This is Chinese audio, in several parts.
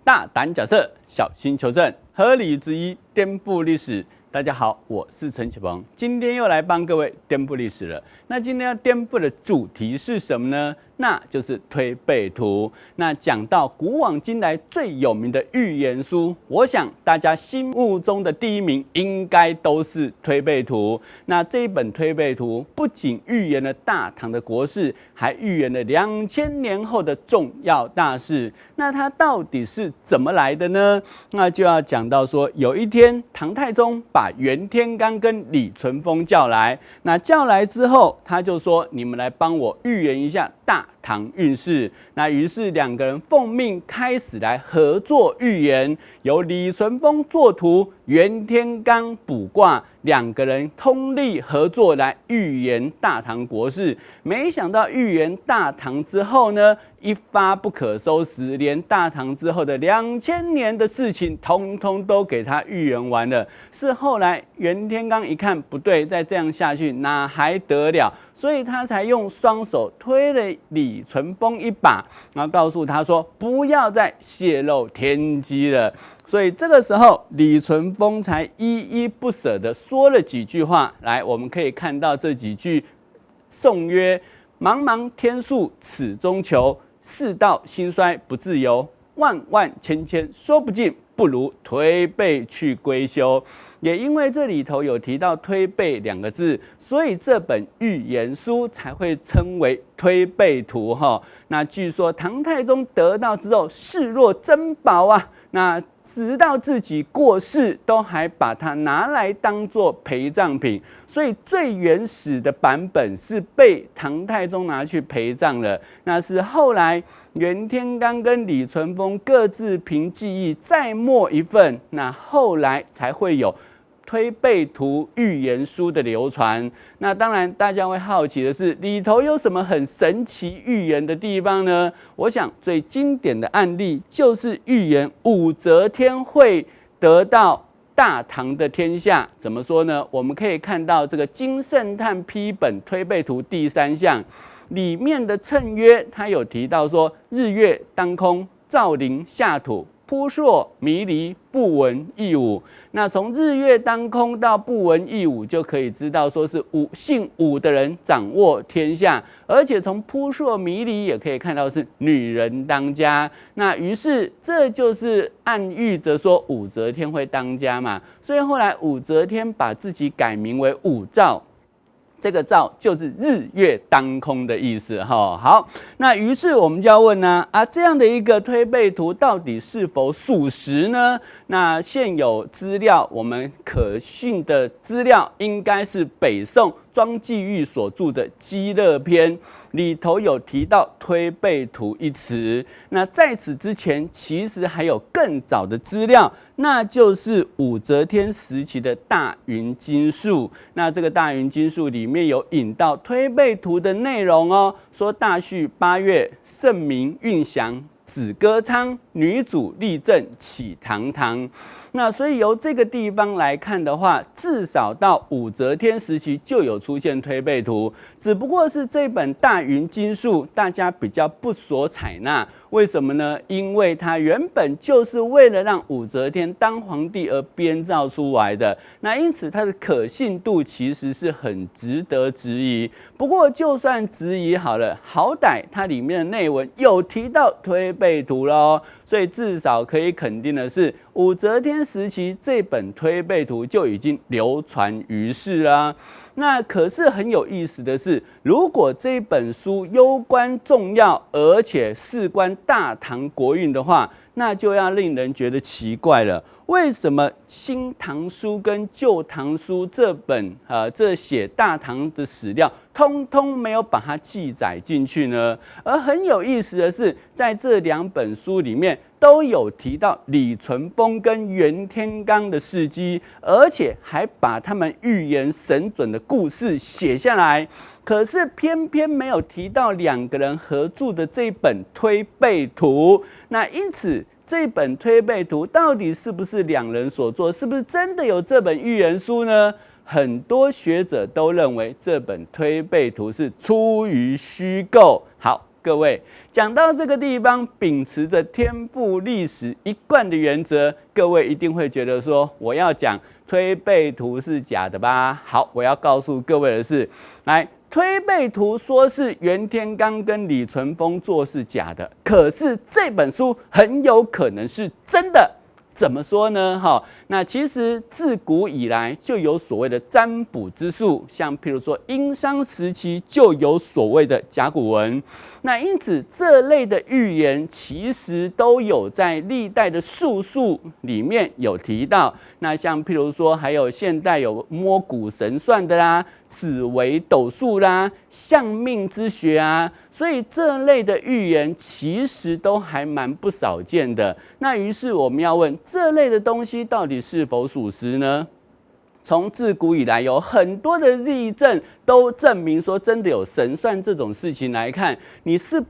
大胆假设，小心求证，合理质疑，颠覆历史。大家好，我是陈启鹏，今天又来帮各位颠覆历史了。那今天要颠覆的主题是什么呢？那就是推背图。那讲到古往今来最有名的预言书，我想大家心目中的第一名应该都是推背图。那这一本推背图不仅预言了大唐的国事，还预言了2000年后的重要大事。那它到底是怎么来的呢？那就要讲到说，有一天唐太宗把袁天罡跟李淳风叫来，那叫来之后，他就说：“你们来帮我预言一下大唐运势。”那于是两个人奉命开始来合作预言，由李淳风作图，袁天罡卜卦，两个人通力合作来预言大唐国事。没想到预言大唐之后呢，一发不可收拾，连大唐之后的2000年的事情，通通都给他预言完了。是后来袁天罡一看不对，再这样下去哪还得了？所以他才用双手推了李淳风一把，然后告诉他说：“不要再泄露天机了。”所以这个时候，李淳风才依依不舍地说了几句话。来，我们可以看到这几句颂曰：“茫茫天数始终求，世道兴衰不自由。万万千千说不尽，不如推背去归休。”也因为这里头有提到推背2个字，所以这本预言书才会称为推背图哈。那据说唐太宗得到之后视若珍宝啊，那直到自己过世都还把它拿来当作陪葬品，所以最原始的版本是被唐太宗拿去陪葬了。那是后来袁天罡跟李淳风各自凭记忆再墨一份，那后来才会有推背图预言书的流传。那当然大家会好奇的是，里头有什么很神奇预言的地方呢？我想最经典的案例就是预言武则天会得到大唐的天下。怎么说呢？我们可以看到这个金圣叹批本推背图第3项里面的谶约，它有提到说：日月当空，照临下土，扑朔迷离，不闻一武。那从日月当空到不闻一武，就可以知道说是姓武的人掌握天下，而且从扑朔迷离也可以看到是女人当家。那于是这就是暗喻着说武则天会当家嘛。所以后来武则天把自己改名为武曌。这个曌就是日月当空的意思哈。好，那于是我们就要问呢，这样的一个推背图到底是否属实呢？那现有资料，我们可信的资料应该是北宋庄季玉所著的《积乐篇》里头有提到推背图一词。那在此之前，其实还有更早的资料，那就是武则天时期的大云经术。那这个大云经术里面有引到推背图的内容哦，说大序8月，圣明运祥，子歌昌，女主立正，启堂堂。那所以由这个地方来看的话，至少到武则天时期就有出现推背图，只不过是这本大云经术大家比较不所采纳。为什么呢？因为它原本就是为了让武则天当皇帝而编造出来的，那因此它的可信度其实是很值得质疑。不过就算质疑好了，好歹它里面的内文有提到推背图咯，所以至少可以肯定的是，武则天时期这本推背图就已经流传于世啦。那可是很有意思的是，如果这本书攸关重要，而且事关大唐国运的话，那就要令人觉得奇怪了。为什么《新唐书》跟《旧唐书》这本这写大唐的史料，通通没有把它记载进去呢？而很有意思的是，在这2本书里面都有提到李淳风跟袁天罡的事迹，而且还把他们预言神准的故事写下来。可是偏偏没有提到2个人合著的这一本推背图。那因此这本推背图到底是不是2人所作？是不是真的有这本预言书呢？很多学者都认为这本推背图是出于虚构。好，各位，讲到这个地方，秉持着天赋历史一贯的原则，各位一定会觉得说，我要讲推背图是假的吧？好，我要告诉各位的是，来，推背图说是袁天罡跟李淳风做是假的，可是这本书很有可能是真的。怎么说呢？那其实自古以来就有所谓的占卜之术，像譬如说殷商时期就有所谓的甲骨文。那因此这类的预言其实都有在历代的术数里面有提到。那像譬如说还有现代有摸骨神算的啦，紫微斗数啦，相命之学啊，所以这类的预言其实都还蛮不少见的。那于是我们要问，这类的东西到底是否属实呢？从自古以来有很多的例证都证明说，真的有神算这种事情来看，你似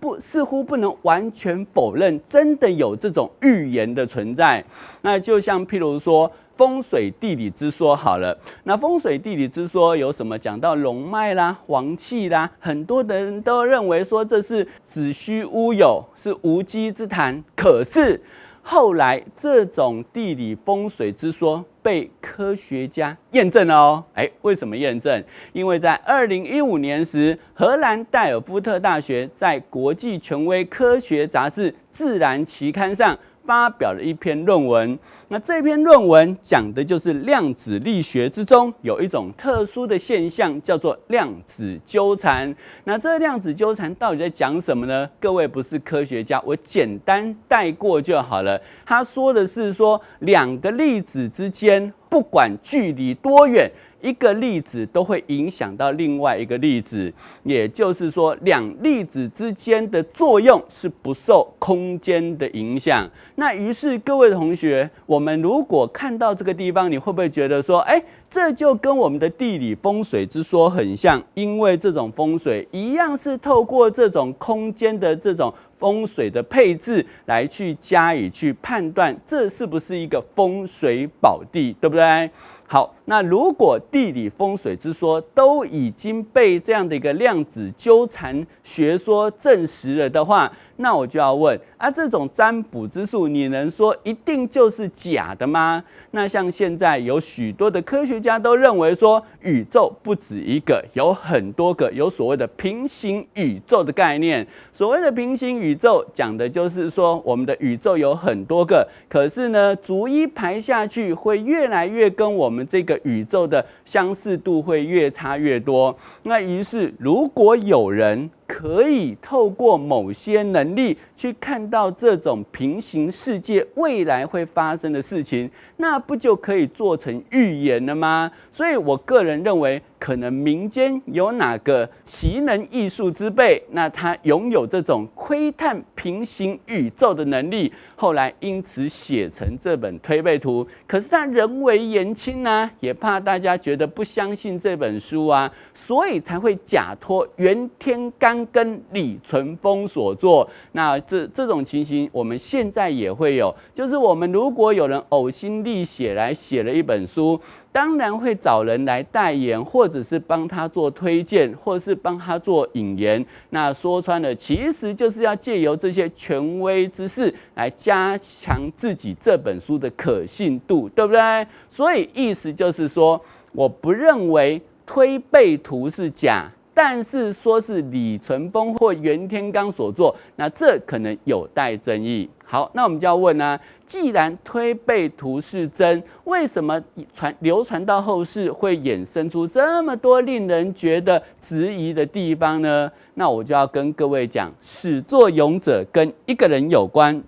乎不能完全否认真的有这种预言的存在。那就像譬如说风水地理之说好了，那风水地理之说有什么？讲到龙脉啦、王气啦，很多的人都认为说这是子虚乌有，是无稽之谈。可是后来这种地理风水之说被科学家验证了哦。为什么验证？因为在2015年时，荷兰戴尔夫特大学在国际权威科学杂志《自然》期刊上发表了一篇论文。那这篇论文讲的就是量子力学之中有一种特殊的现象，叫做量子纠缠。那这量子纠缠到底在讲什么呢？各位不是科学家，我简单带过就好了。他说的是说，两个粒子之间不管距离多远，一个粒子都会影响到另外一个粒子，也就是说，两粒子之间的作用是不受空间的影响。那于是各位同学，我们如果看到这个地方，你会不会觉得说，这就跟我们的地理风水之说很像？因为这种风水一样是透过这种空间的这种风水的配置来去加以去判断，这是不是一个风水宝地，对不对？好，那如果地理风水之说都已经被这样的一个量子纠缠学说证实了的话，那我就要问这种占卜之术，你能说一定就是假的吗？那像现在有许多的科学家都认为说，宇宙不止一个，有很多个，有所谓的平行宇宙的概念。所谓的平行宇宙，讲的就是说，我们的宇宙有很多个，可是呢，逐一排下去，会越来越跟我们这个宇宙的相似度会越差越多。那于是，如果有人可以透过某些能力去看到这种平行世界未来会发生的事情，那不就可以做成预言了吗？所以我个人认为，可能民间有哪个奇能异术之辈，那他拥有这种窥探平行宇宙的能力，后来因此写成这本推背图。可是他人为言轻啊，也怕大家觉得不相信这本书啊，所以才会假托袁天罡跟李淳风所作。那这种情形，我们现在也会有，就是我们如果有人呕心沥血来写了一本书，当然会找人来代言，或者是帮他做推荐，或者是帮他做引言。那说穿了，其实就是要借由这些权威之士来加强自己这本书的可信度，对不对？所以意思就是说，我不认为推背图是假，但是说是李淳风或袁天罡所做，那这可能有待争议。好，那我们就要问既然推背图是真，为什么流传到后世会衍生出这么多令人觉得质疑的地方呢？那我就要跟各位讲，始作俑者跟一个人有关，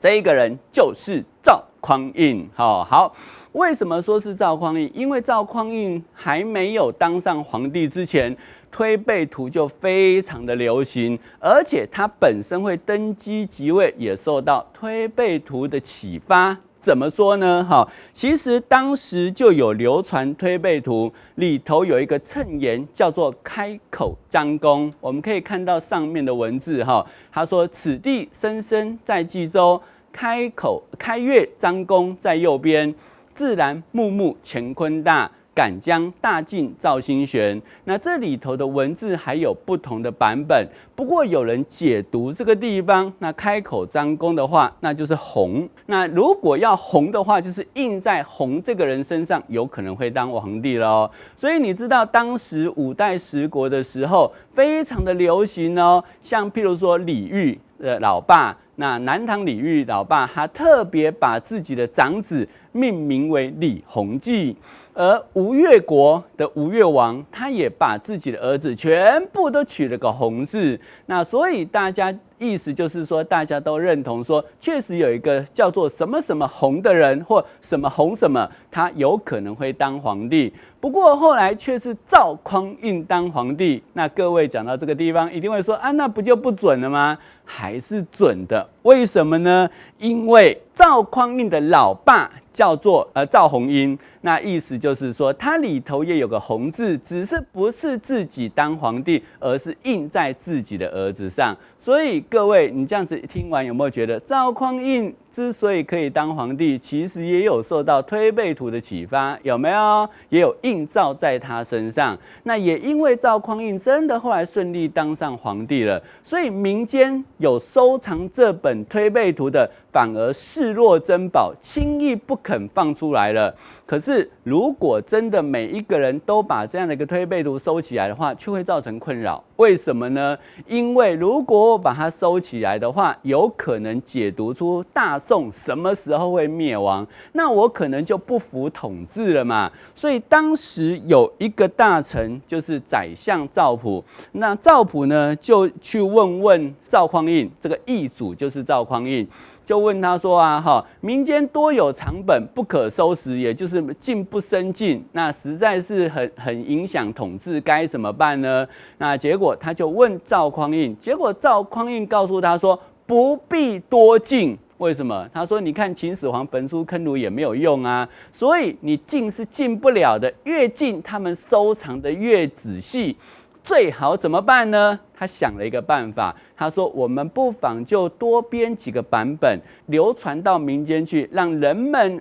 这一个人就是赵匡胤。好，为什么说是赵匡胤？因为赵匡胤还没有当上皇帝之前，推背图就非常的流行，而且他本身会登基即位，也受到推背图的启发。怎么说呢？其实当时就有流传推背图，里头有一个谶言叫做开口张公。我们可以看到上面的文字，他说：“此地生生在冀州，开月张公在右边，自然木木乾坤大。敢将大晋赵兴玄。那这里头的文字还有不同的版本，不过有人解读这个地方，那开口张弓的话，那就是洪。那如果要洪的话，就是印在洪这个人身上，有可能会当皇帝了。所以你知道当时五代十国的时候，非常的流行哦，像譬如说李煜的老爸。那南唐李煜老爸，他特别把自己的长子命名为李弘济，而吴越国的吴越王，他也把自己的儿子全部都取了个弘字。那所以大家意思就是说，大家都认同说，确实有一个叫做什么什么弘的人，或什么弘什么，他有可能会当皇帝。不过后来却是赵匡胤当皇帝。那各位讲到这个地方，一定会说啊，那不就不准了吗？还是准的。为什么呢？因为赵匡胤的老爸叫做赵弘殷，那意思就是说，他里头也有个弘字，只是不是自己当皇帝，而是印在自己的儿子上。所以各位，你这样子听完，有没有觉得赵匡胤之所以可以当皇帝，其实也有受到推背图的启发，有没有？也有映照在他身上。那也因为赵匡胤真的后来顺利当上皇帝了，所以民间有收藏这本推背图的，反而视若珍宝，轻易不肯放出来了。可是如果真的每一个人都把这样的一个推背图收起来的话，却会造成困扰。为什么呢？因为如果我把它收起来的话，有可能解读出大宋什么时候会灭亡，那我可能就不服统治了嘛。所以当时有一个大臣，就是宰相赵普。那赵普呢，就去问赵匡胤，这个义主就是赵匡胤。就问他说啊，民间多有藏本不可收拾，也就是进不生进，那实在是很影响统治，该怎么办呢？那结果他就问赵匡胤，结果赵匡胤告诉他说，不必多进。为什么？他说：“你看秦始皇焚书坑儒也没有用啊，所以你进是进不了的，越进他们收藏的越仔细。最好怎么办呢？”他想了一个办法，他说：“我们不妨就多编几个版本，流传到民间去，让人们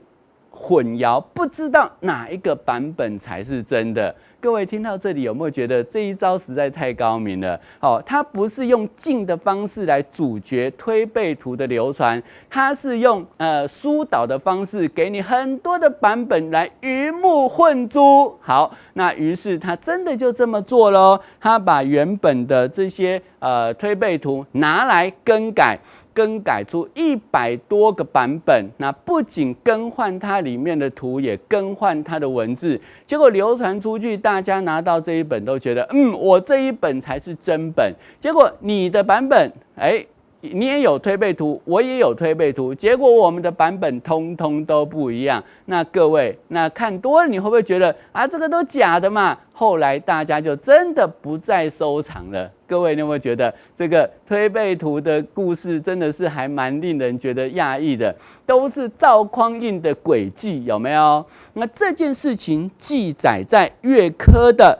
混淆，不知道哪一个版本才是真的。”各位听到这里，有没有觉得这一招实在太高明了？它不是用进的方式来阻绝推背图的流传，它是用疏导的方式，给你很多的版本来鱼目混珠。好，那于是他真的就这么做咯，他把原本的这些推背图拿来更改出100多个版本，那不仅更换它里面的图，也更换它的文字，结果流传出去，大家拿到这一本都觉得，我这一本才是真本。结果你的版本，你也有推背图，我也有推背图，结果我们的版本通通都不一样。那各位，那看多了，你会不会觉得啊，这个都假的嘛？后来大家就真的不再收藏了。各位，你有没有觉得这个推背图的故事真的是还蛮令人觉得讶异的？都是赵匡胤的诡计，有没有？那这件事情记载在岳珂的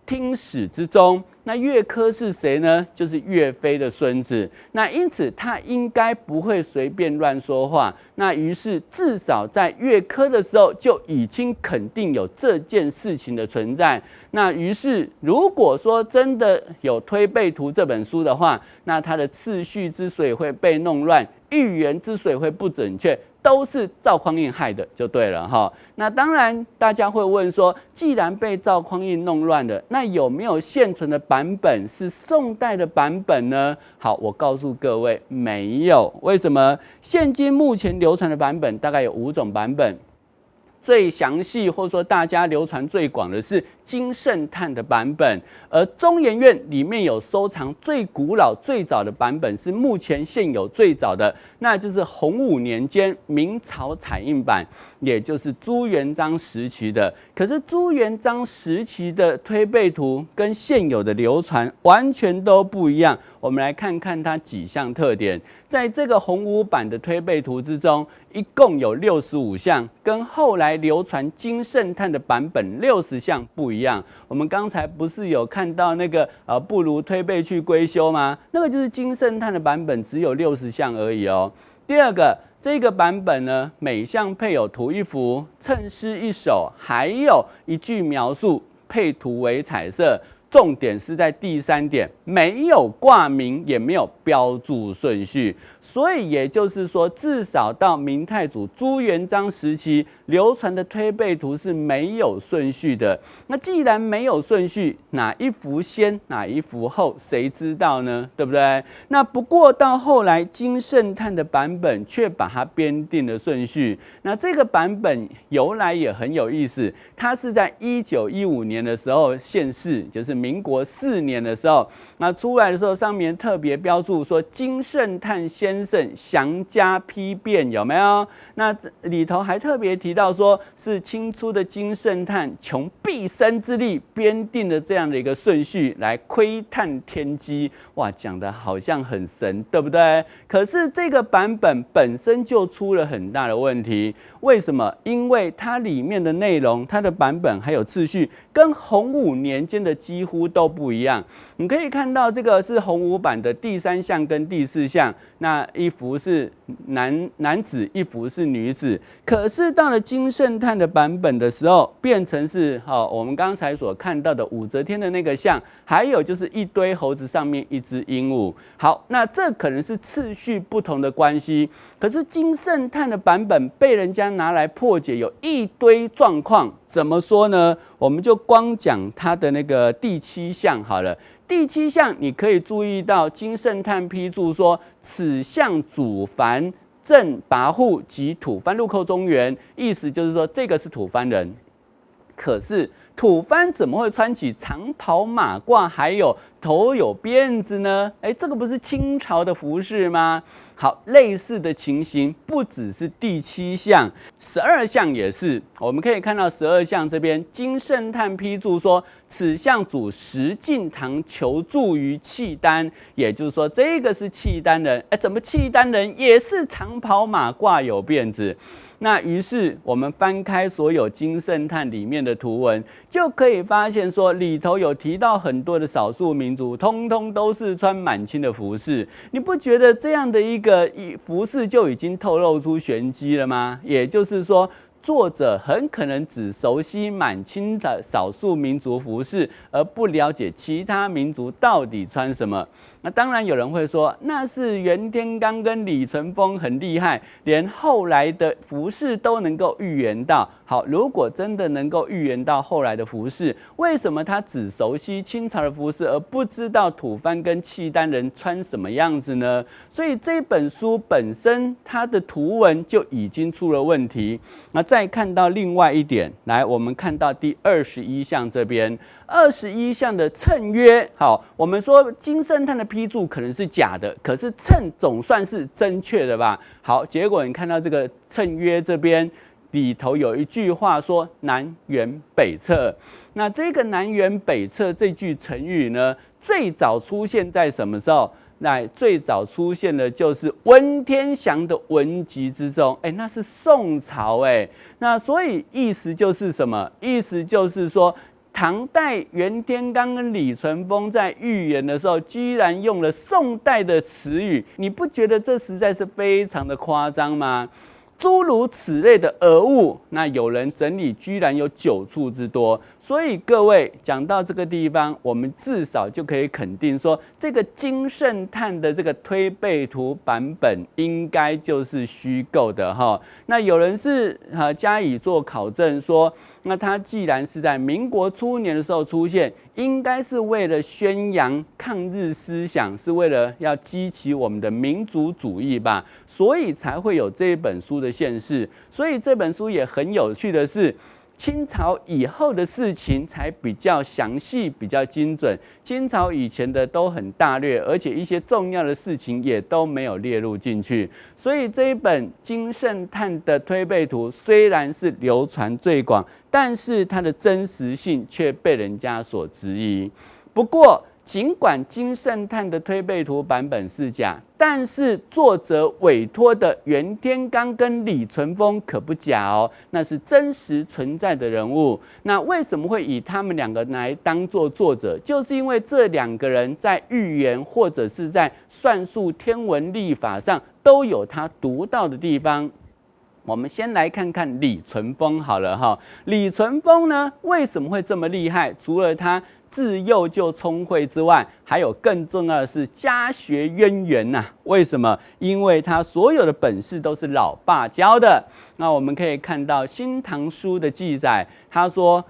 听史之中。那岳珂是谁呢？就是岳飞的孙子。那因此他应该不会随便乱说话。那于是至少在岳珂的时候就已经肯定有这件事情的存在。那于是如果说真的有推背图这本书的话，那它的次序之所以会被弄乱，预言之所以会不准确，都是赵匡胤害的，就对了哈。那当然，大家会问说，既然被赵匡胤弄乱了，那有没有现存的版本是宋代的版本呢？好，我告诉各位，没有。为什么？现今目前流传的版本大概有5种版本。最详细或者说大家流传最广的是金圣叹的版本，而中研院里面有收藏最古老最早的版本，是目前现有最早的，那就是洪武年间明朝彩印版，也就是朱元璋时期的。可是朱元璋时期的推背图跟现有的流传完全都不一样。我们来看看它几项特点。在这个洪武版的推背图之中，一共有65项，跟后来流传金圣叹的版本60项不一样。我们刚才不是有看到那个不如推背去归修吗？那个就是金圣叹的版本，只有60项而已哦。第二个，这个版本呢，每项配有图一幅，衬诗一首，还有一句描述，配图为彩色。重点是在第3点，没有挂名，也没有标注顺序，所以也就是说，至少到明太祖朱元璋时期流传的推背图是没有顺序的。那既然没有顺序，哪一幅先，哪一幅后，谁知道呢？对不对？那不过到后来金圣叹的版本却把它编定了顺序。那这个版本由来也很有意思，它是在1915年的时候现世，就是民国4年的时候，那出来的时候上面特别标注说金圣叹先生详加批辩，有没有？那里头还特别提到说是清初的金圣叹穷毕生之力编定了这样的一个顺序来窥探天机。哇，讲的好像很神，对不对？可是这个版本本身就出了很大的问题。为什么？因为它里面的内容，它的版本还有次序，跟洪武年间的几乎都不一样。你可以看到这个是洪武版的第3项跟第4项，那一幅是男子，一幅是女子。可是到了金圣叹的版本的时候，变成是我们刚才所看到的武则天的那个像，还有就是一堆猴子上面一只鹦鹉。好，那这可能是次序不同的关系。可是金圣叹的版本被人家拿来破解，有一堆状况。怎么说呢？我们就光讲它的那个第7项好了。第7项你可以注意到金圣叹批注说，此项祖蕃正跋扈及吐蕃入寇中原，意思就是说这个是吐蕃人。可是吐蕃怎么会穿起长袍马褂，还有头有辫子呢？这个不是清朝的服饰吗？好，类似的情形不只是第7项，12项也是。我们可以看到12项这边，金圣叹批注说，此项主石敬瑭求助于契丹，也就是说这个是契丹人。怎么契丹人也是长袍马褂有辫子？那于是我们翻开所有金圣叹里面的图文，就可以发现说，里头有提到很多的少数民族，通通都是穿满清的服饰。你不觉得这样的一个服饰就已经透露出玄机了吗？也就是说，作者很可能只熟悉满清的少数民族服饰，而不了解其他民族到底穿什么。那当然有人会说，那是袁天罡跟李淳风很厉害，连后来的服饰都能够预言到。好，如果真的能够预言到后来的服饰，为什么他只熟悉清朝的服饰，而不知道吐蕃跟契丹人穿什么样子呢？所以这本书本身它的图文就已经出了问题。那再看到另外一点，来，我们看到第21项这边，21项的谶约。好，我们说金圣叹的批注可能是假的，可是谶总算是正确的吧？好，结果你看到这个谶约这边里头有一句话说南辕北辙。那这个南辕北辙这句成语呢，最早出现在什么时候？那最早出现的就是文天祥的文集之中，那是宋朝那所以意思就是什么？意思就是说，唐代袁天罡跟李淳风在预言的时候，居然用了宋代的词语，你不觉得这实在是非常的夸张吗？诸如此类的讹误，那有人整理居然有9处之多。所以各位讲到这个地方，我们至少就可以肯定说，这个金圣叹的这个推背图版本应该就是虚构的哈。那有人是加以做考证说，那它既然是在民国初年的时候出现，应该是为了宣扬抗日思想，是为了要激起我们的民族主义吧，所以才会有这本书的现世。所以这本书也很有趣的是，清朝以后的事情才比较详细、比较精准。清朝以前的都很大略，而且一些重要的事情也都没有列入进去。所以这一本金圣叹的推背图虽然是流传最广，但是它的真实性却被人家所质疑。不过，尽管金圣叹的推背图版本是假，但是作者委托的袁天罡跟李淳风可不假哦，那是真实存在的人物。那为什么会以他们两个来当作作者？就是因为这2个人在预言或者是在算术天文历法上都有他独到的地方。我们先来看看李淳风好了哈。李淳风呢，为什么会这么厉害？除了他自幼就聪慧之外，还有更重要的是家学渊源呐。为什么？因为他所有的本事都是老爸教的。那我们可以看到《新唐书》的记载，他说。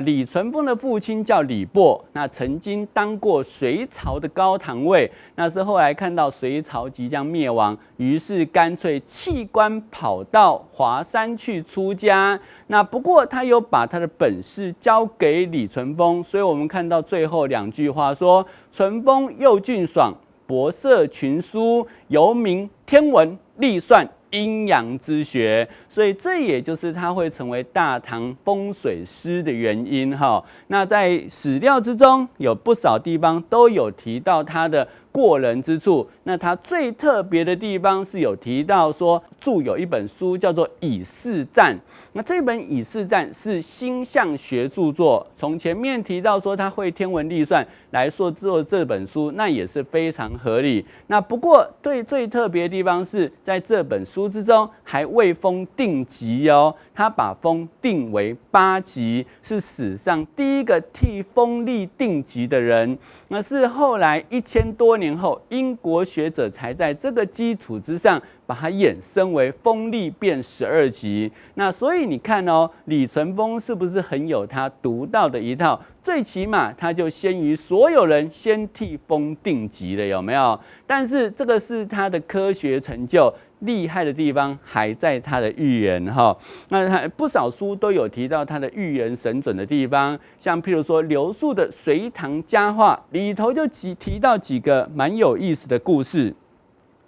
李淳风的父亲叫李擘，那曾经当过隋朝的高堂尉，那是后来看到隋朝即将灭亡，于是干脆弃官跑到华山去出家。那不过他有把他的本事交给李淳风，所以我们看到最后2句话说：淳风又俊爽，博涉群书，尤明天文历算。阴阳之学，所以这也就是他会成为大唐风水师的原因哈。那在史料之中有不少地方都有提到他的过人之处。那他最特别的地方是有提到说，著有一本书叫做《以示赞》。那这本《以示赞》是星象学著作。从前面提到说他会天文历算来说做这本书，那也是非常合理。那不过最特别的地方是在这本书之中还为风定级哦，他把风定为8级，是史上第一个替风力定级的人。那是后来1000多年后，英国学者才在这个基础之上把它衍生为风力变12级。那所以你看哦，李淳风是不是很有他独到的一套？最起码他就先于所有人先替风定级了，有没有？但是这个是他的科学成就。厉害的地方还在他的预言哈，那他不少书都有提到他的预言神准的地方，像譬如说刘肃的《隋唐佳话》里头就提到几个蛮有意思的故事，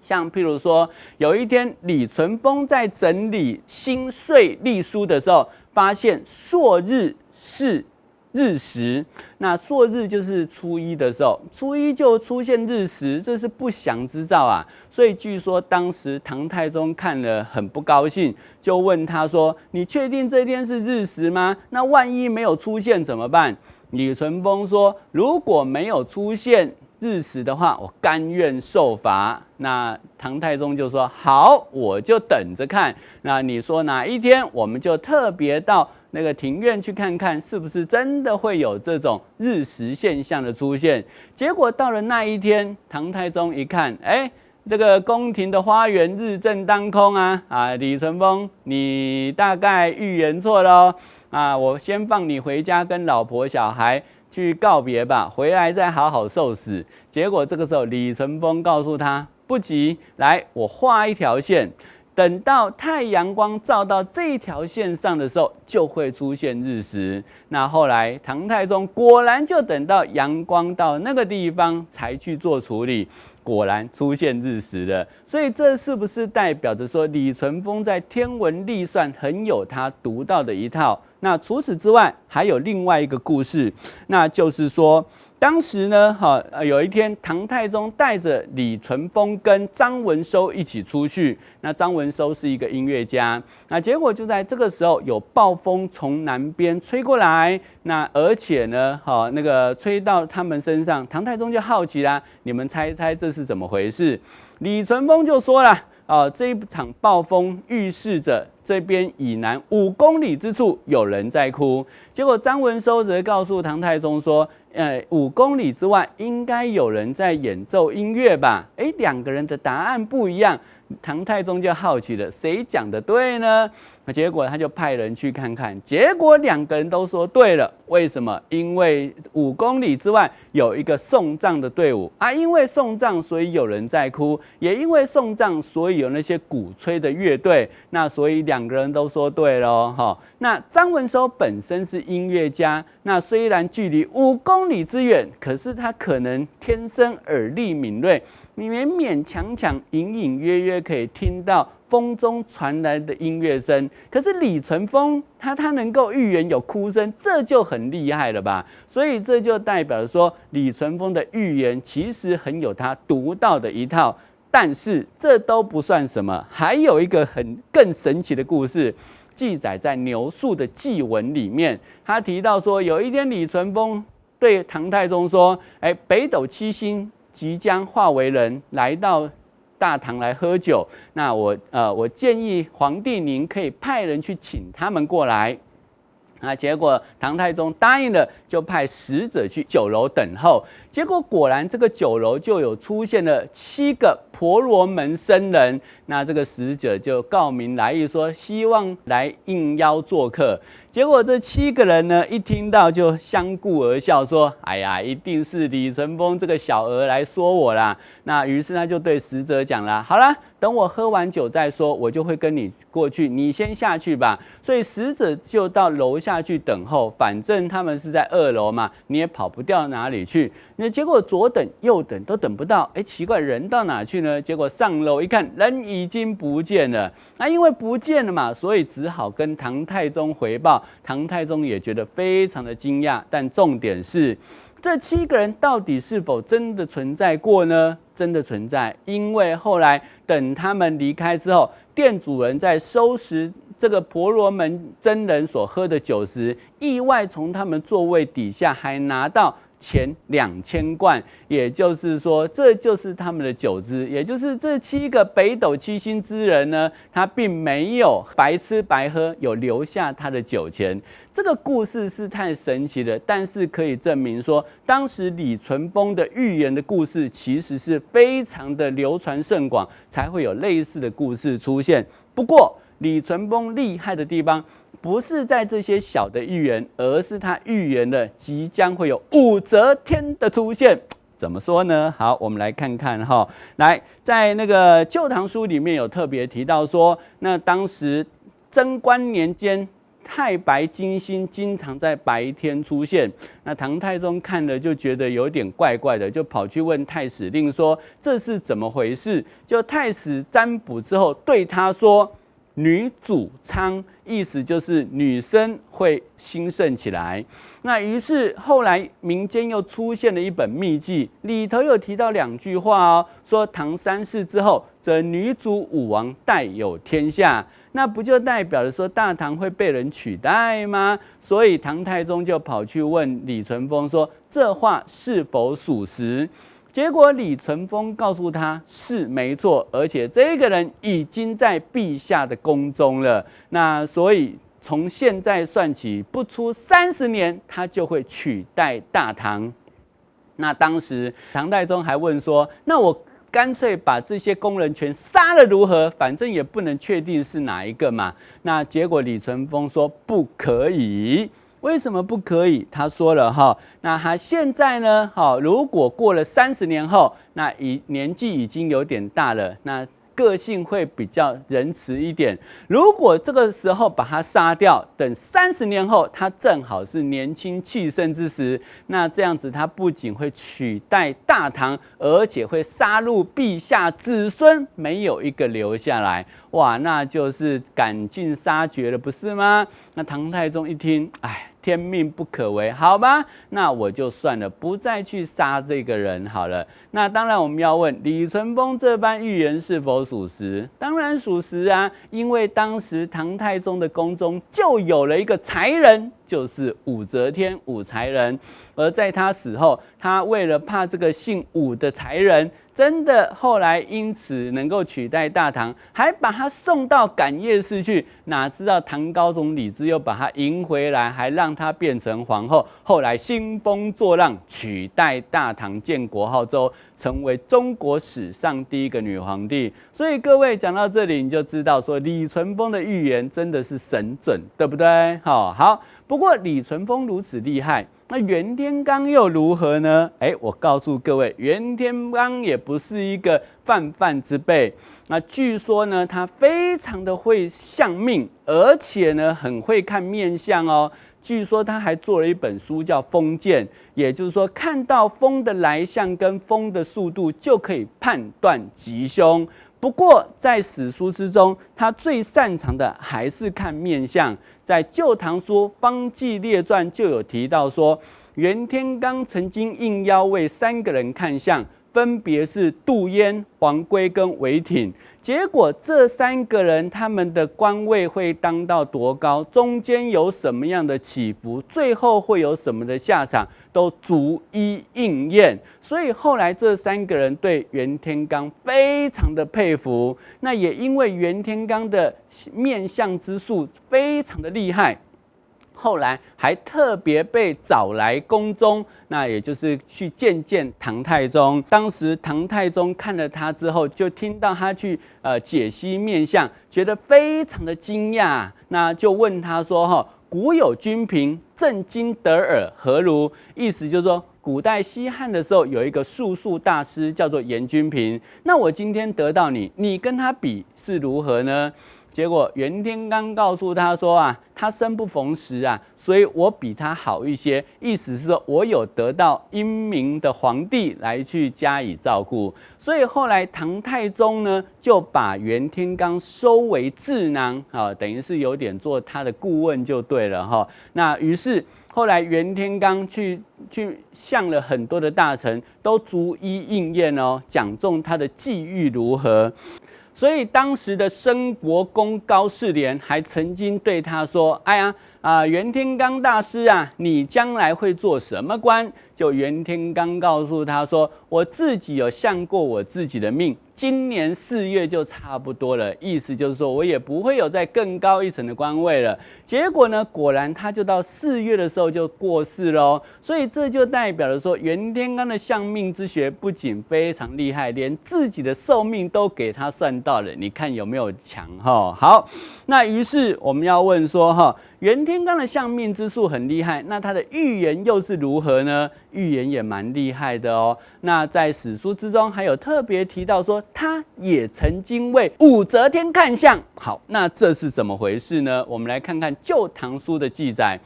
像譬如说有一天李淳风在整理新岁历书的时候，发现朔日是日食，那朔日就是初一的时候，初一就出现日食，这是不祥之兆啊。所以据说当时唐太宗看了很不高兴，就问他说：“你确定这天是日食吗？那万一没有出现怎么办？”李淳风说：“如果没有出现日食的话，我甘愿受罚。”那唐太宗就说：“好，我就等着看。那你说哪一天，我们就特别到那个庭院去看看，是不是真的会有这种日食现象的出现。”结果到了那一天，唐太宗一看，这个宫廷的花园日正当空啊！李淳风，你大概预言错了哦！我先放你回家跟老婆小孩去告别吧，回来再好好受死。结果这个时候，李淳风告诉他：“不急，来，我画一条线。”等到太阳光照到这一条线上的时候，就会出现日食。那后来唐太宗果然就等到阳光到那个地方才去做处理，果然出现日食了。所以这是不是代表着说李淳风在天文历算很有他独到的一套？那除此之外，还有另外一个故事，那就是说。当时呢，有一天，唐太宗带着李淳风跟张文收一起出去。那张文收是一个音乐家，那结果就在这个时候，有暴风从南边吹过来。那而且呢，那个吹到他们身上，唐太宗就好奇啦，你们猜一猜这是怎么回事？李淳风就说了。这一场暴风预示着这边以南5公里之处有人在哭。结果张文收则告诉唐太宗说，5公里之外应该有人在演奏音乐吧？2个人的答案不一样。唐太宗就好奇了，谁讲的对呢？结果他就派人去看看，结果2个人都说对了。为什么？因为5公里之外有一个送葬的队伍因为送葬，所以有人在哭；也因为送葬，所以有那些鼓吹的乐队。那所以2个人都说对了那张文收本身是音乐家，那虽然距离5公里之远，可是他可能天生耳力敏锐，勉勉强强、隐隐约约可以听到风中传来的音乐声。可是李淳风他能够预言有哭声，这就很厉害了吧？所以这就代表说，李淳风的预言其实很有他独到的一套。但是这都不算什么，还有一个更神奇的故事。记载在牛述的祭文里面，他提到说，有一天李淳风对唐太宗说：“北斗七星即将化为人，来到大唐来喝酒，那我建议皇帝您可以派人去请他们过来。那结果唐太宗答应了，就派使者去酒楼等候。结果果然这个酒楼就有出现了7个婆罗门僧人。那这个使者就告明来意，说希望来应邀做客。结果这7个人呢，一听到就相顾而笑，说：“哎呀，一定是李淳风这个小儿来说我啦。”那于是他就对使者讲啦：“好啦，等我喝完酒再说，我就会跟你过去，你先下去吧。”所以使者就到楼下去等候，反正他们是在2楼嘛，你也跑不掉哪里去。那结果左等右等都等不到，奇怪，人到哪去呢？结果上楼一看，人已经不见了。那因为不见了嘛，所以只好跟唐太宗回报。唐太宗也觉得非常的惊讶，但重点是，这7个人到底是否真的存在过呢？真的存在，因为后来等他们离开之后，店主人在收拾这个婆罗门僧人所喝的酒时，意外从他们座位底下还拿到钱2000贯，也就是说，这就是他们的酒资，也就是这7个北斗七星之人呢，他并没有白吃白喝，有留下他的酒钱。这个故事是太神奇了，但是可以证明说，当时李淳风的预言的故事其实是非常的流传甚广，才会有类似的故事出现。不过，李淳风厉害的地方，不是在这些小的预言，而是他预言了即将会有武则天的出现。怎么说呢？好，我们来看看哈。来，在那个《旧唐书》里面有特别提到说，那当时贞观年间，太白金星经常在白天出现。那唐太宗看了就觉得有点怪怪的，就跑去问太史令说这是怎么回事？就太史占卜之后对他说：“女主昌，意思就是女生会兴盛起来。”那于是后来民间又出现了一本秘籍，里头有提到2句话哦，说唐3世之后，则女主武王代有天下。那不就代表着说大唐会被人取代吗？所以唐太宗就跑去问李淳风说：“这话是否属实？”结果李淳风告诉他是没错，而且这个人已经在陛下的宫中了。那所以从现在算起，不出30年，他就会取代大唐。那当时唐太宗还问说：“那我干脆把这些工人全杀了如何？反正也不能确定是哪一个嘛。”那结果李淳风说不可以。为什么不可以？他说了哈，那他现在呢？如果过了30年后，那年纪已经有点大了，那个性会比较仁慈一点。如果这个时候把他杀掉，等30年后，他正好是年轻气盛之时，那这样子他不仅会取代大唐，而且会杀戮陛下子孙，没有一个留下来。哇，那就是赶尽杀绝了，不是吗？那唐太宗一听，天命不可违，好吧，那我就算了，不再去杀这个人好了。那当然，我们要问李淳风这般预言是否属实？当然属实啊，因为当时唐太宗的宫中就有了一个才人，就是武则天，武才人。而在他死后，他为了怕这个姓武的才人真的后来因此能够取代大唐，还把他送到感业寺去。哪知道唐高宗李治又把他迎回来，还让他变成皇后。后来兴风作浪，取代大唐，建国号召，成为中国史上第一个女皇帝。所以各位讲到这里，你就知道说李淳风的预言真的是神准，对不对？好。不过李淳风如此厉害，那袁天罡又如何呢？我告诉各位，袁天罡也不是一个泛之辈。那据说呢，他非常的会相命，而且呢，很会看面相哦。据说他还做了一本书叫《风剑》，也就是说，看到风的来向跟风的速度，就可以判断吉凶。不过，在史书之中，他最擅长的还是看面相。在《旧唐书·方济列传》就有提到说，袁天罡曾经应邀为3个人看相，分别是杜淹、王圭跟韦挺。结果这3个人他们的官位会当到多高，中间有什么样的起伏，最后会有什么的下场，都逐一应验。所以后来这3个人对袁天罡非常的佩服，那也因为袁天罡的面相之术非常的厉害，后来还特别被找来宫中，那也就是去见唐太宗。当时唐太宗看了他之后，就听到他去解析面相，觉得非常的惊讶，那就问他说：古有君评，正经得耳，何如？意思就是说，古代西汉的时候有一个术数大师叫做严君平，那我今天得到你，你跟他比是如何呢？结果袁天罡告诉他说他生不逢时所以我比他好一些。意思是说我有得到英明的皇帝来去加以照顾，所以后来唐太宗呢就把袁天罡收为智囊等于是有点做他的顾问就对了那于是后来袁天罡去向了很多的大臣，都逐一应验讲中他的际遇如何。所以当时的申国公高士廉还曾经对他说：“袁天罡大师你将来会做什么官？”就袁天罡告诉他说：“我自己有相过我自己的命，今年4月就差不多了。意思就是说我也不会有再更高一层的官位了。”结果呢，果然他就到4月的时候就过世喽。所以这就代表了说，袁天罡的相命之学不仅非常厉害，连自己的寿命都给他算到了。你看有没有强好，那于是我们要问说袁天罡的相命之术很厉害，那他的预言又是如何呢？预言也蛮厉害的那在史书之中还有特别提到说，他也曾经为武则天看相。好，那这是怎么回事呢？我们来看看《旧唐书》的记载。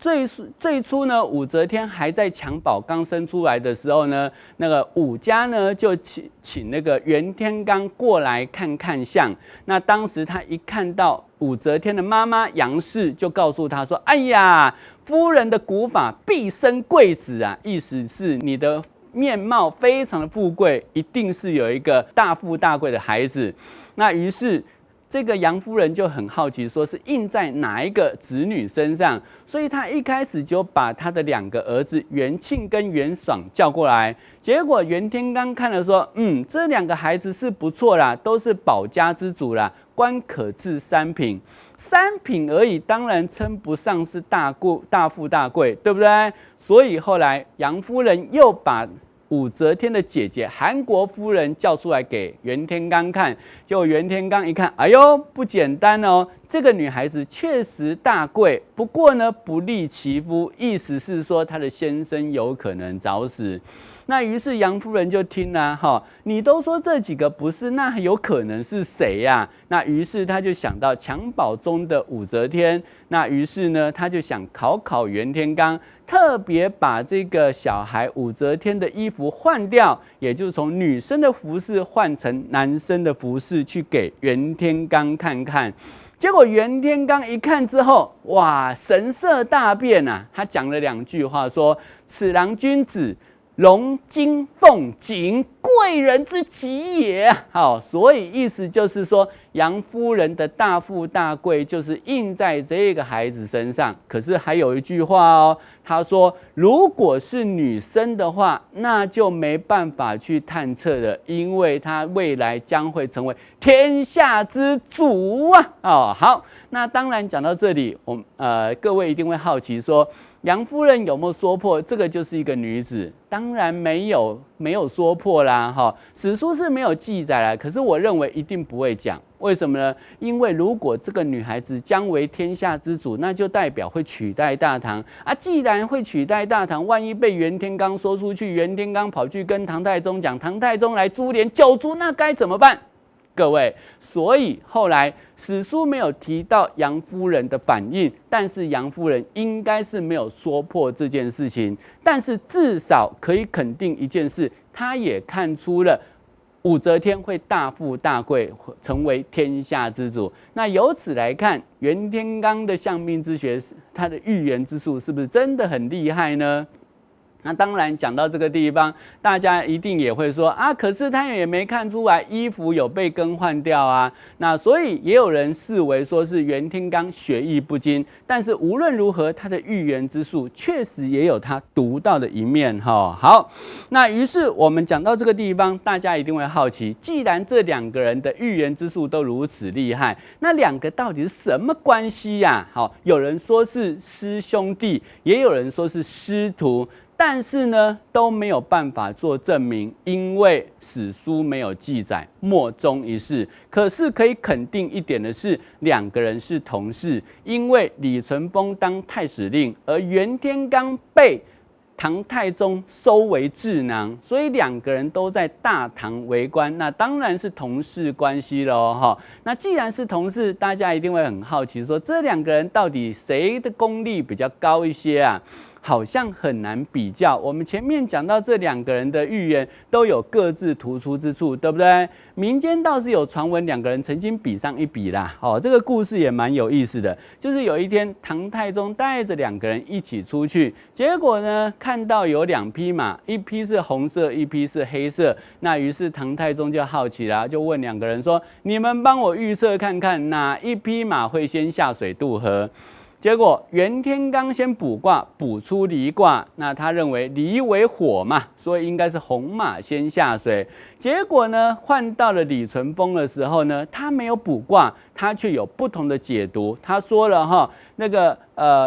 最初呢，武则天还在襁褓刚生出来的时候呢，那个武家呢就请那个袁天罡过来看相。那当时他一看到武则天的妈妈杨氏，就告诉他说：“哎呀，夫人的古法必生贵子意思是你的面貌非常的富贵，一定是有一个大富大贵的孩子。”那于是这个杨夫人就很好奇，说是印在哪一个子女身上，所以她一开始就把她的2个儿子元庆跟元爽叫过来。结果袁天罡看了说：“这2个孩子是不错啦，都是保家之主啦，官可至3品，3品而已，当然称不上是大富大贵，对不对？”所以后来杨夫人又把武则天的姐姐韩国夫人叫出来给袁天罡看，结果袁天罡一看，哎呦，不简单这个女孩子确实大贵，不过呢不利其夫，意思是说她的先生有可能早死。那于是杨夫人就听了你都说这几个不是，那有可能是谁呀？那于是她就想到襁褓中的武则天，那于是呢她就想考袁天罡，特别把这个小孩武则天的衣服换掉，也就是从女生的服饰换成男生的服饰，去给袁天罡看看。结果袁天罡一看之后，哇，神色大变他讲了2句话说：“此郎君子，龙金凤锦，贵人之极也。”好，所以意思就是说，杨夫人的大富大贵就是印在这个孩子身上。可是还有一句话他说：“如果是女生的话，那就没办法去探测了，因为她未来将会成为天下之主好，那当然讲到这里，各位一定会好奇说，杨夫人有没有说破这个就是一个女子？当然没有说破啦史书是没有记载啦，可是我认为一定不会讲。为什么呢？因为如果这个女孩子将为天下之主，那就代表会取代大唐既然会取代大唐，万一被袁天罡说出去，袁天罡跑去跟唐太宗讲，唐太宗来株连9族，那该怎么办？各位，所以后来史书没有提到杨夫人的反应，但是杨夫人应该是没有说破这件事情，但是至少可以肯定一件事，她也看出了武则天会大富大贵，成为天下之主。那由此来看，袁天罡的相命之学，他的预言之术是不是真的很厉害呢？那当然讲到这个地方，大家一定也会说啊，可是他也没看出来衣服有被更换掉啊。那所以也有人视为说是袁天罡学艺不精，但是无论如何，他的预言之术确实也有他独到的一面哈。好，那于是我们讲到这个地方，大家一定会好奇，既然这两个人的预言之术都如此厉害，那两个到底是什么关系呀？好，有人说是师兄弟，也有人说是师徒。但是呢，都没有办法做证明，因为史书没有记载，莫衷一是。可是可以肯定一点的是，两个人是同事，因为李淳风当太史令，而袁天罡被唐太宗收为智囊，所以两个人都在大唐为官，那当然是同事关系喽哈。那既然是同事，大家一定会很好奇，说这两个人到底谁的功力比较高一些啊？好像很难比较。我们前面讲到这两个人的预言都有各自突出之处，对不对？民间倒是有传闻两个人曾经比上一比啦。哦，这个故事也蛮有意思的。就是有一天，唐太宗带着两个人一起出去，结果呢，看到有两匹马，一匹是红色，一匹是黑色。那于是唐太宗就好奇啦，就问两个人说：“你们帮我预测看看，哪一匹马会先下水渡河？”结果袁天罡先卜卦，卜出离卦，那他认为离为火嘛，所以应该是红马先下水。结果呢，换到了李淳风的时候呢，他没有卜卦，他却有不同的解读。他说了哈，那个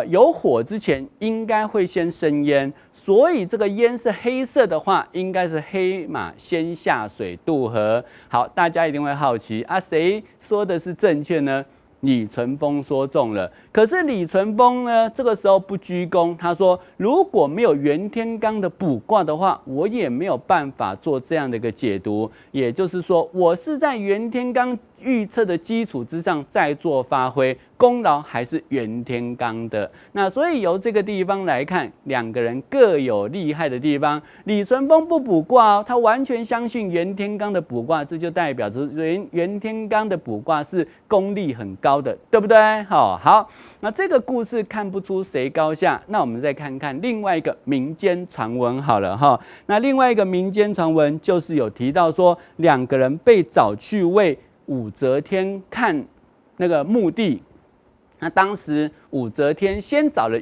有火之前应该会先生烟，所以这个烟是黑色的话，应该是黑马先下水渡河。好，大家一定会好奇啊，谁说的是正确呢？李淳风说中了，可是李淳风呢，这个时候不居功，他说如果没有袁天罡的卜卦的话，我也没有办法做这样的一个解读。也就是说，我是在袁天罡预测的基础之上再做发挥，功劳还是袁天罡的。那所以由这个地方来看，两个人各有厉害的地方。李淳风不卜卦哦，他完全相信袁天罡的卜卦，这就代表着袁天罡的卜卦是功力很高的，对不对？好，那这个故事看不出谁高下，那我们再看看另外一个民间传闻好了哈。那另外一个民间传闻就是有提到说，两个人被找去为武则天看那个墓地。那当时武则天先找了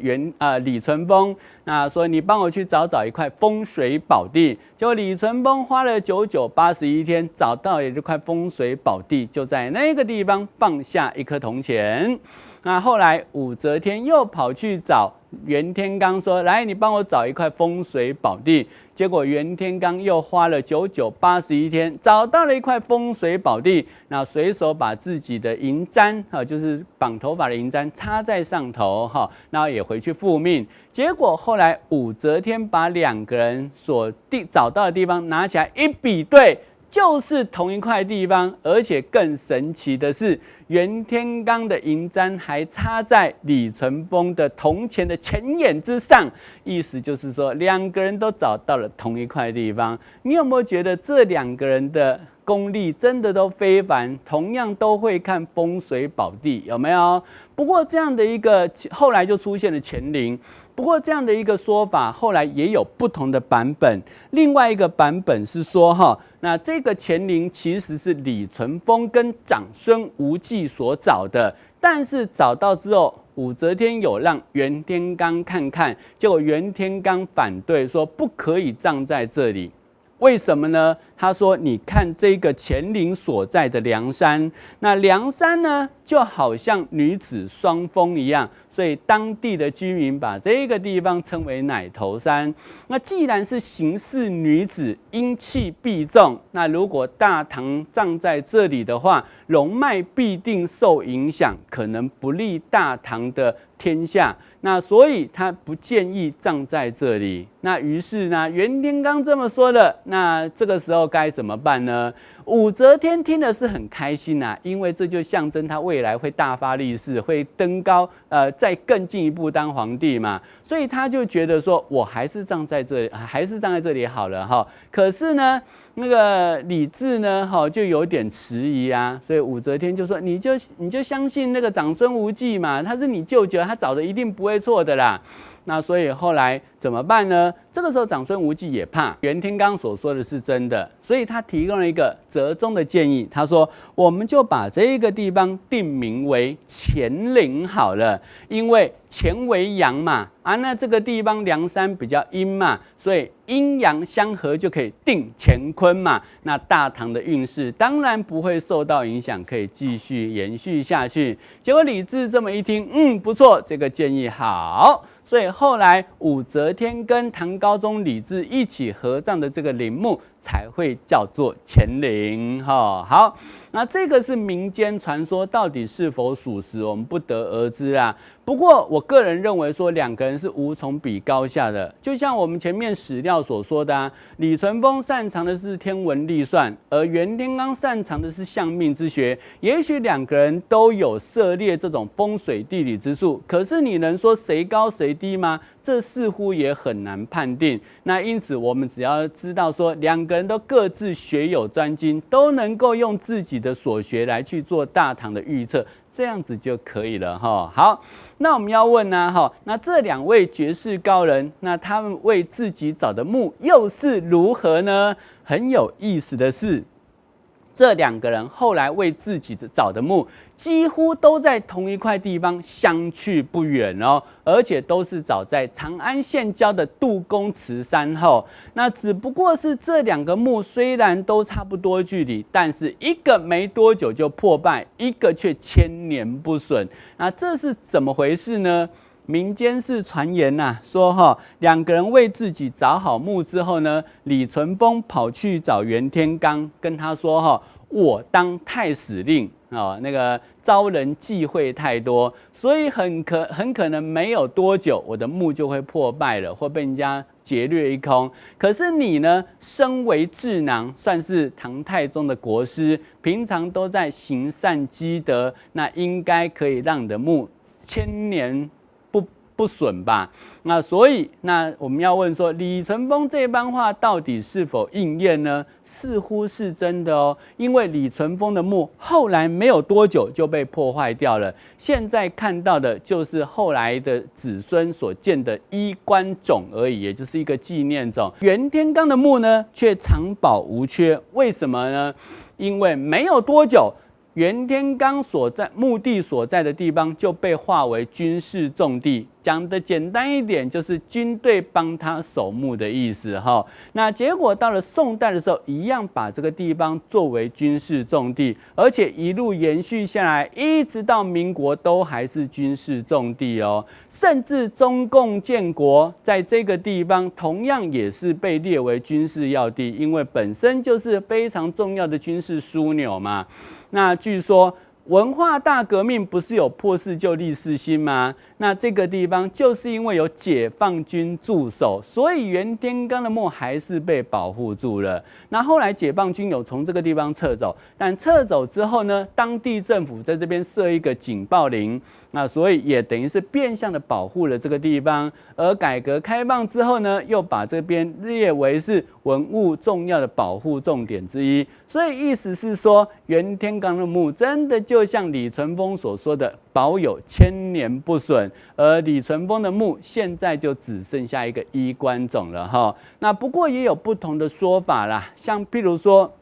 李淳风，那说你帮我去找一块风水宝地。结果李淳风花了9981天，找到了这块风水宝地，就在那个地方放下一颗铜钱。那后来武则天又跑去找袁天罡说：“来，你帮我找一块风水宝地。”结果袁天罡又花了9981天，找到了一块风水宝地。那随手把自己的银簪就是绑头发的银簪插在上头然后也回去复命。结果后来武则天把两个人所找到的地方拿起来一比对，就是同一块地方，而且更神奇的是，袁天罡的银簪还插在李淳风的铜钱的前眼之上，意思就是说，两个人都找到了同一块地方。你有没有觉得这两个人的功力真的都非凡，同样都会看风水宝地，有没有？不过这样的一个后来就出现了乾陵。不过这样的一个说法，后来也有不同的版本。另外一个版本是说，那这个乾陵其实是李淳风跟长孙无忌所找的，但是找到之后，武则天有让袁天罡看看，结果袁天罡反对，说不可以葬在这里。为什么呢？他说：“你看这个乾陵所在的梁山，那梁山呢，就好像女子双峰一样，所以当地的居民把这个地方称为奶头山。那既然是形似女子，阴气必重，那如果大唐葬在这里的话，龙脉必定受影响，可能不利大唐的天下。那所以他不建议葬在这里。那于是呢，袁天罡这么说的，那这个时候该怎么办呢？武则天听的是很开心啊，因为这就象征他未来会大发利市，会登高，再更进一步当皇帝嘛，所以他就觉得说，我还是葬在这里，好了哈。可是呢，那个李治呢，就有点迟疑啊，所以武则天就说，你就相信那个长孙无忌嘛，他是你舅舅，他找的一定不会错的啦。那所以后来怎么办呢？这个时候长孙无忌也怕袁天罡所说的是真的，所以他提供了一个折中的建议。他说：“我们就把这个地方定名为乾陵好了，因为乾为阳嘛，那这个地方梁山比较阴嘛，所以阴阳相合就可以定乾坤嘛。那大唐的运势当然不会受到影响，可以继续延续下去。”结果李治这么一听，不错，这个建议好。所以后来武则天跟唐高宗李治一起合葬的这个陵墓才会叫做乾陵。好，那这个是民间传说，到底是否属实，我们不得而知啦。不过我个人认为说，两个人是无从比高下的。就像我们前面史料所说的李淳风擅长的是天文历算，而袁天罡擅长的是相命之学。也许两个人都有涉猎这种风水地理之术，可是你能说谁高谁低吗？这似乎也很难判定。那因此，我们只要知道说，两个人都各自学有专精，都能够用自己的所学来去做大唐的预测，这样子就可以了哈。好，那我们要问呢，那这两位绝世高人，那他们为自己找的墓又是如何呢？很有意思的是，这两个人后来为自己找的墓，几乎都在同一块地方，相去不远哦，而且都是找在长安县郊的杜公祠山后。那只不过是这两个墓虽然都差不多距离，但是一个没多久就破败，一个却千年不损。那这是怎么回事呢？民间是传言说两个人为自己找好墓之后呢，李淳风跑去找袁天罡，跟他说我当太史令那个招人忌讳太多，所以很可能没有多久，我的墓就会破败了，会被人家劫掠一空。可是你呢，身为智囊，算是唐太宗的国师，平常都在行善积德，那应该可以让你的墓千年不损吧？那所以，那我们要问说，李淳风这番话到底是否应验呢？似乎是真的哦，因为李淳风的墓后来没有多久就被破坏掉了。现在看到的就是后来的子孙所建的衣冠冢而已，也就是一个纪念冢。袁天罡的墓呢，却常保无缺，为什么呢？因为没有多久，袁天罡墓地所在的地方就被划为军事重地，讲的简单一点，就是军队帮他守墓的意思哈。那结果到了宋代的时候，一样把这个地方作为军事重地，而且一路延续下来，一直到民国都还是军事重地哦。甚至中共建国在这个地方同样也是被列为军事要地，因为本身就是非常重要的军事枢纽嘛。那据说文化大革命不是有破四旧立四新吗？那这个地方就是因为有解放军驻守，所以袁天罡的墓还是被保护住了。那后来解放军有从这个地方撤走，但撤走之后呢，当地政府在这边设一个警报铃，那所以也等于是变相的保护了这个地方。而改革开放之后呢，又把这边列为是文物重要的保护重点之一。所以意思是说，袁天罡的墓真的就像李淳风所说的，保有千年不损。而李淳风的墓现在就只剩下一个衣冠冢了哈。那不过也有不同的说法啦，像譬如说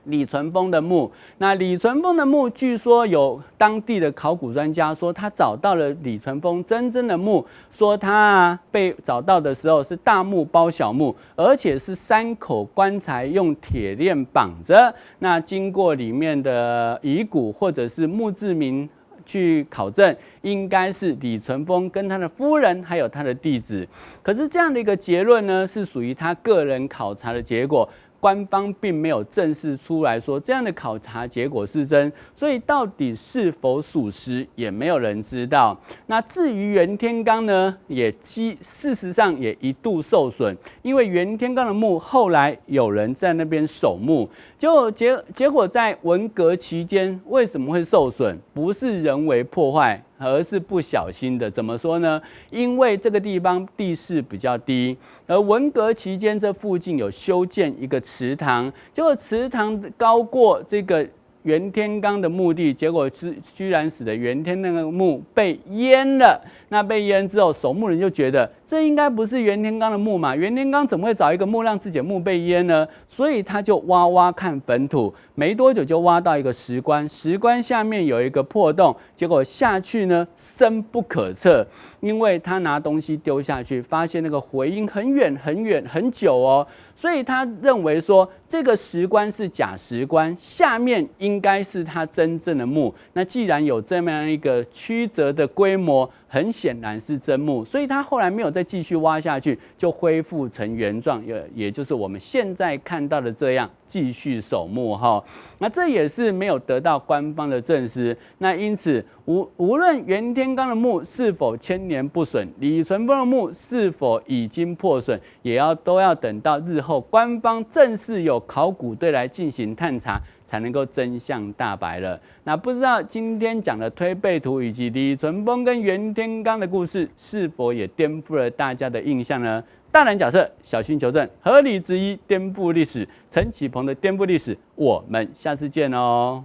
李淳风的墓，那李淳风的墓，据说有当地的考古专家说，他找到了李淳风真正的墓，说他被找到的时候是大墓包小墓，而且是3口棺材用铁链绑着。那经过里面的遗骨或者是墓志铭去考证，应该是李淳风跟他的夫人还有他的弟子。可是这样的一个结论呢，是属于他个人考察的结果。官方并没有正式出来说这样的考察结果是真，所以到底是否属实也没有人知道。那至于袁天罡呢，事实上也一度受损，因为袁天罡的墓后来有人在那边守墓，结果在文革期间为什么会受损？不是人为破坏，而是不小心的。怎么说呢？因为这个地方地势比较低，而文革期间这附近有修建一个祠堂，结果祠堂高过这个袁天罡的墓地，结果居然使得袁天罡的墓被淹了。那被淹之后，守墓人就觉得这应该不是袁天罡的墓嘛，袁天罡怎么会找一个墓让自己的墓被淹呢？所以他就挖看坟土，没多久就挖到一个石棺，石棺下面有一个破洞，结果下去呢深不可测，因为他拿东西丢下去，发现那个回音很远很久哦，所以他认为说这个石棺是假石棺，下面应该是他真正的墓。那既然有这么样一个曲折的规模，很显然是真墓，所以他后来没有再继续挖下去，就恢复成原状，也就是我们现在看到的这样，继续守墓哈。那这也是没有得到官方的证实。那因此，无论袁天罡的墓是否千年不损，李淳风的墓是否已经破损，都要等到日后官方正式有考古队来进行探查，才能够真相大白了。那不知道今天讲的推背图以及李淳风跟袁天罡的故事，是否也颠覆了大家的印象呢？大胆假设，小心求证，合理质疑，颠覆历史。陈启鹏的颠覆历史，我们下次见哦。